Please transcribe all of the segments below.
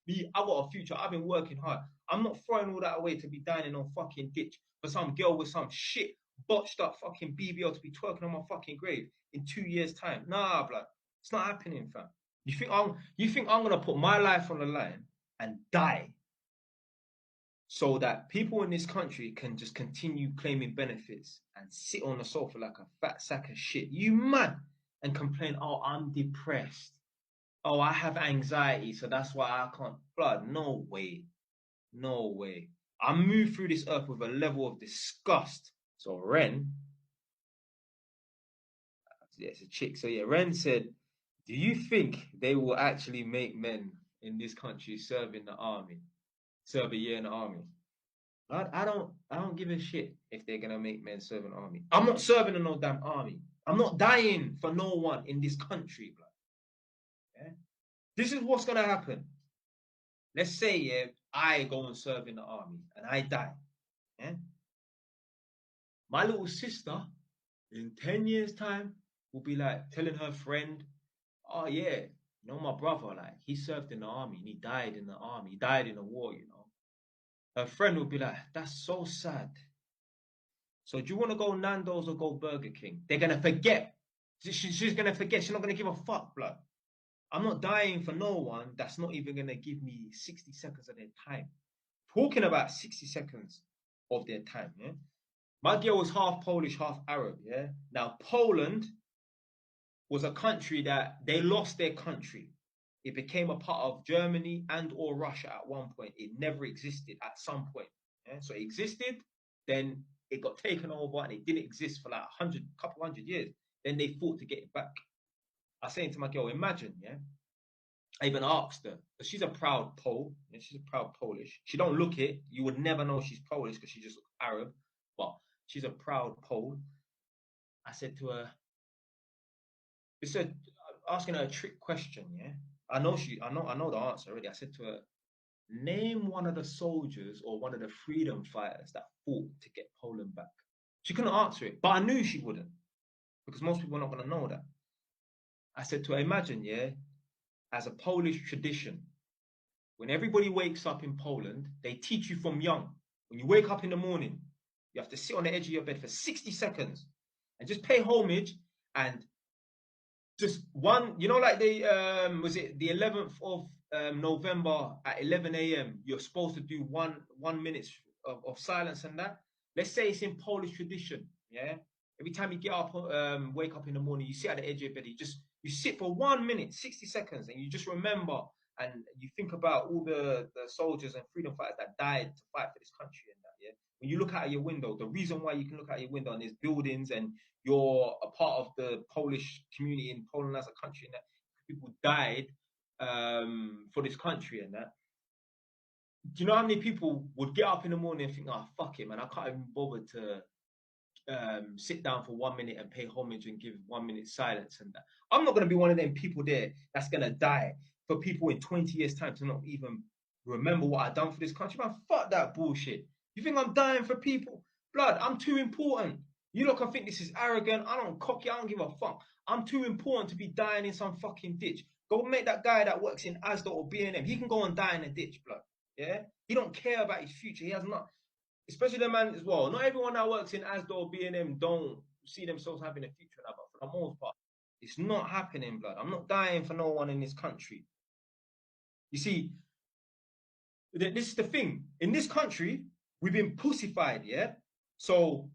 Me, I got a future. I've been working hard. I'm not throwing all that away to be dying in a fucking ditch for some girl with some shit botched up fucking BBL to be twerking on my fucking grave in 2 years' time. Nah, blood. It's not happening, fam. You think I'm gonna put my life on the line and die so that people in this country can just continue claiming benefits and sit on the sofa like a fat sack of shit? You mad? And complain, oh, I'm depressed. Oh, I have anxiety, so that's why I can't. Blood, no way. No way. I move through this earth with a level of disgust. So Ren, yeah, it's a chick. So yeah, Ren said, do you think they will actually make men in this country serve in the army? Serve a year in the army? I don't give a shit if they're gonna make men serve in the army. I'm not serving in no damn army. I'm not dying for no one in this country, blood. Yeah? This is what's gonna happen. Let's say, yeah, I go and serve in the army and I die. Yeah? My little sister in 10 years' time will be like telling her friend, oh yeah, you know my brother, like he served in the army and he died in the army, he died in the war, you know. Her friend will be like, that's so sad. So do you want to go Nando's or go Burger King? They're gonna forget. She's gonna forget. She's not gonna give a fuck, blood. I'm not dying for no one that's not even gonna give me 60 seconds of their time. Talking about 60 seconds of their time, yeah. My girl was half Polish, half Arab, yeah. Now Poland was a country that they lost their country. It became a part of Germany and or Russia at one point. It never existed at some point. Yeah? So it existed, then it got taken over and it didn't exist for like couple hundred years. Then they fought to get it back. I was saying to my girl, imagine, yeah. I even asked her, because she's a proud Pole, yeah, she's a proud Polish. She don't look it. You would never know she's Polish because she just looks Arab, but she's a proud Pole. I said to her, it's asking her a trick question, yeah. I know the answer already. I said to her, name one of the soldiers or one of the freedom fighters that fought to get Poland back. She couldn't answer it, but I knew she wouldn't because most people are not going to know that. I said to her, imagine, yeah, as a Polish tradition, when everybody wakes up in Poland, they teach you from young. When you wake up in the morning, you have to sit on the edge of your bed for 60 seconds and just pay homage and just one, you know, like they was it the 11th of November at 11 a.m. You're supposed to do 1 minute of silence and that. Let's say it's in Polish tradition, yeah. Every time you get up, wake up in the morning, you sit at the edge of your bed. You sit for 1 minute, 60 seconds, and you just remember and you think about all the soldiers and freedom fighters that died to fight for this country and that, yeah. When you look out your window, the reason why you can look out your window and there's buildings and you're a part of the Polish community in Poland as a country and that people died for this country and that. Do you know how many people would get up in the morning and think, oh, fuck it, man, I can't even bother to sit down for 1 minute and pay homage and give 1 minute silence and that. I'm not going to be one of them people there that's going to die for people in 20 years' time to not even remember what I've done for this country. Man, fuck that bullshit. You think I'm dying for people? Blood, I'm too important. You look, I think this is arrogant. I don't cocky. I don't give a fuck. I'm too important to be dying in some fucking ditch. Go make that guy that works in Asda or B&M. He can go and die in a ditch, blood. Yeah? He don't care about his future. He has not, especially the man as well. Not everyone that works in Asda or B&M don't see themselves having a future now, but for the most part, it's not happening, blood. I'm not dying for no one in this country. You see, this is the thing. In this country, we've been pussified, yeah? So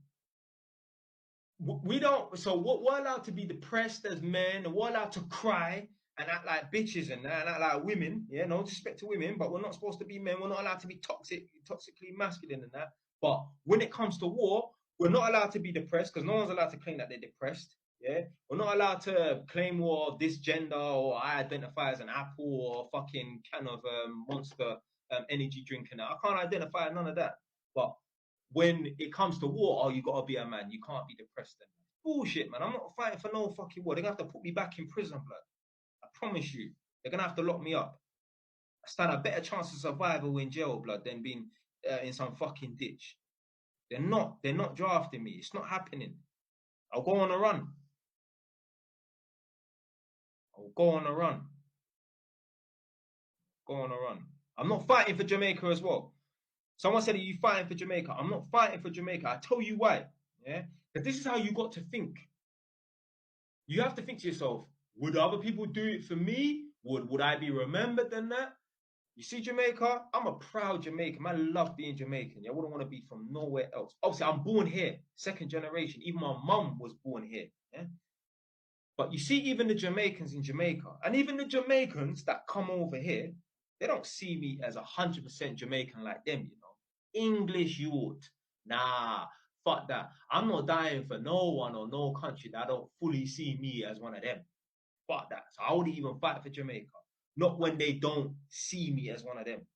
we don't, so we're allowed to be depressed as men, and we're allowed to cry and act like bitches and act like women, yeah? No disrespect to women, but we're not supposed to be men. We're not allowed to be toxically masculine and that. But when it comes to war, we're not allowed to be depressed because no one's allowed to claim that they're depressed. Yeah, we're not allowed to claim war of this gender or I identify as an apple or a fucking can of monster energy drink and that. I can't identify none of that. But when it comes to war, oh, you gotta be a man. You can't be depressed. Then bullshit, man. I'm not fighting for no fucking war. They're gonna have to put me back in prison, blood. I promise you. They're gonna have to lock me up. I stand a better chance of survival in jail, blood, than being in some fucking ditch. They're not. They're not drafting me. It's not happening. I'll go on a run. I'll go on a run. Go on a run. I'm not fighting for Jamaica as well. Someone said, are you fighting for Jamaica? I'm not fighting for Jamaica. I tell you why. Yeah. Because this is how you got to think. You have to think to yourself, would other people do it for me? Would I be remembered than that? You see Jamaica? I'm a proud Jamaican. I love being Jamaican. I wouldn't want to be from nowhere else. Obviously, I'm born here, second generation. Even my mum was born here. Yeah. But you see, even the Jamaicans in Jamaica, and even the Jamaicans that come over here, they don't see me as 100% Jamaican like them, you know. English youth. Nah, fuck that. I'm not dying for no one or no country that don't fully see me as one of them. Fuck that. So I wouldn't even fight for Jamaica. Not when they don't see me as one of them.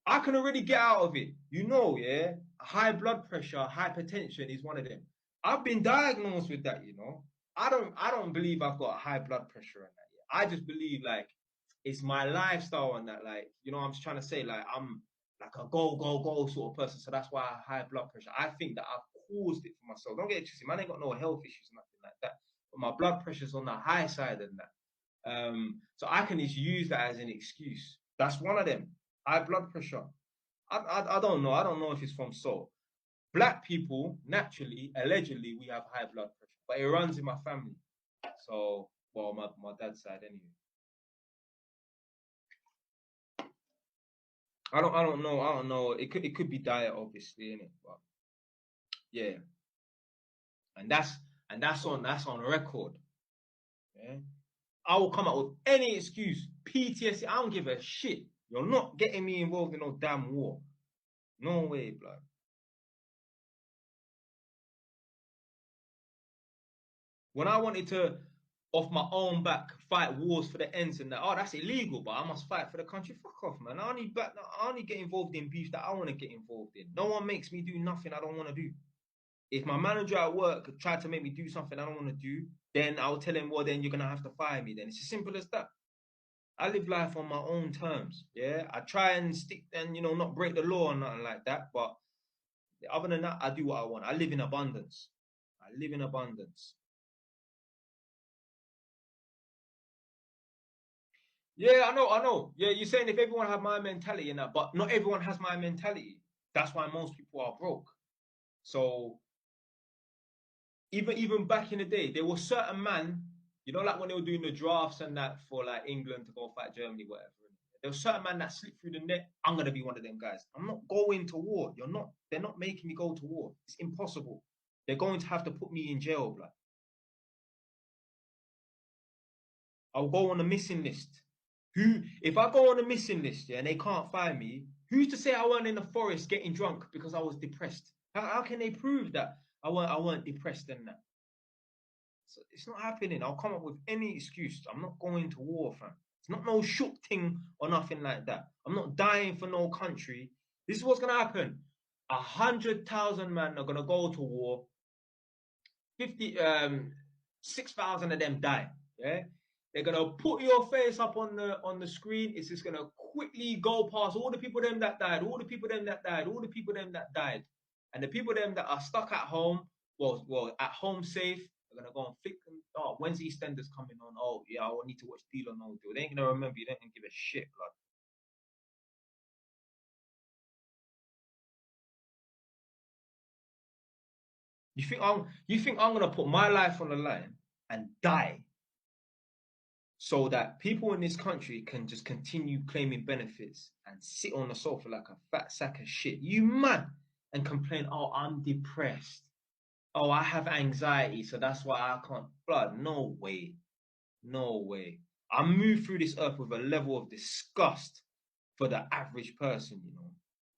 I can already get out of it. You know, yeah? High blood pressure, hypertension is one of them. I've been diagnosed with that, you know. I don't believe I've got high blood pressure and that. Yeah. I just believe like it's my lifestyle and that, like, you know, I'm just trying to say, like, I'm like a go sort of person. So that's why I have high blood pressure. I think that I've caused it for myself. Don't get it twisted, man. I ain't got no health issues, nothing like that. But my blood pressure's on the high side and that. So I can just use that as an excuse. That's one of them. High blood pressure. I don't know. I don't know if it's from soul. Black people, naturally, allegedly, we have high blood pressure, but it runs in my family. So, well, my dad's side anyway. I don't know. It could be diet, obviously, innit? But yeah, and that's on record. Yeah, I will come up with any excuse. PTSD. I don't give a shit. You're not getting me involved in no damn war. No way, blood. When I wanted to, off my own back, fight wars for the ends and that, oh, that's illegal, but I must fight for the country. Fuck off, man. I only get involved in beef that I want to get involved in. No one makes me do nothing I don't want to do. If my manager at work tried to make me do something I don't want to do, then I'll tell him, well, then you're gonna have to fire me. Then it's as simple as that. I live life on my own terms. Yeah, I try and stick and not break the law or nothing like that. But other than that, I do what I want. I live in abundance. I live in abundance. Yeah, I know. Yeah, you're saying if everyone had my mentality and that, but not everyone has my mentality. That's why most people are broke. So even back in the day, there was certain man, like when they were doing the drafts and that for like England to go fight Germany, whatever. There was certain man that slipped through the net. I'm gonna be one of them guys. I'm not going to war. You're not. They're not making me go to war. It's impossible. They're going to have to put me in jail, blood. I'll go on a missing list. If I go on a missing list, yeah, and they can't find me, who's to say I weren't in the forest getting drunk because I was depressed? How can they prove that I weren't depressed and that? So it's not happening. I'll come up with any excuse. I'm not going to war, fam. It's not no shook thing or nothing like that. I'm not dying for no country. This is what's gonna happen. 100,000 men are gonna go to war. 6,000 of them die. Yeah, they're gonna put your face up on the screen. It's just gonna quickly go past all the people them that died, all the people them that died, all the people them that died, and the people them that are stuck at home, well at home safe. They're gonna go and flick them. Oh, when's EastEnders coming on? Oh yeah, I will need to watch Deal or No Deal. They ain't gonna remember you. They ain't gonna give a shit, blood. You think I'm gonna put my life on the line and die so that people in this country can just continue claiming benefits and sit on the sofa like a fat sack of shit. You mad and complain, oh, I'm depressed. Oh, I have anxiety, so that's why I can't. Blood, no way. No way. I move through this earth with a level of disgust for the average person.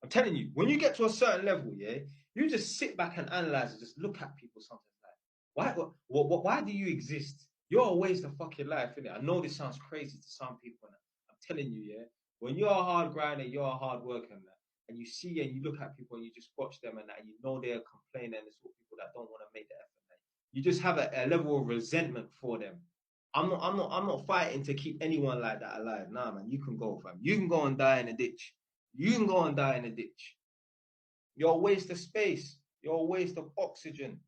I'm telling you, when you get to a certain level, yeah, you just sit back and analyze and just look at people sometimes like, why do you exist? You're a waste of fucking life, innit? I know this sounds crazy to some people. I'm telling you, yeah, when you're a hard grinder, you're a hard worker, and that, and you see and you look at people and you just watch them and that, and you know they're complaining, and it's all people that don't want to make the effort. Like, you just have a level of resentment for them. I'm not fighting to keep anyone like that alive. Nah, man, you can go, fam. You can go and die in a ditch. You can go and die in a ditch. You're a waste of space. You're a waste of oxygen.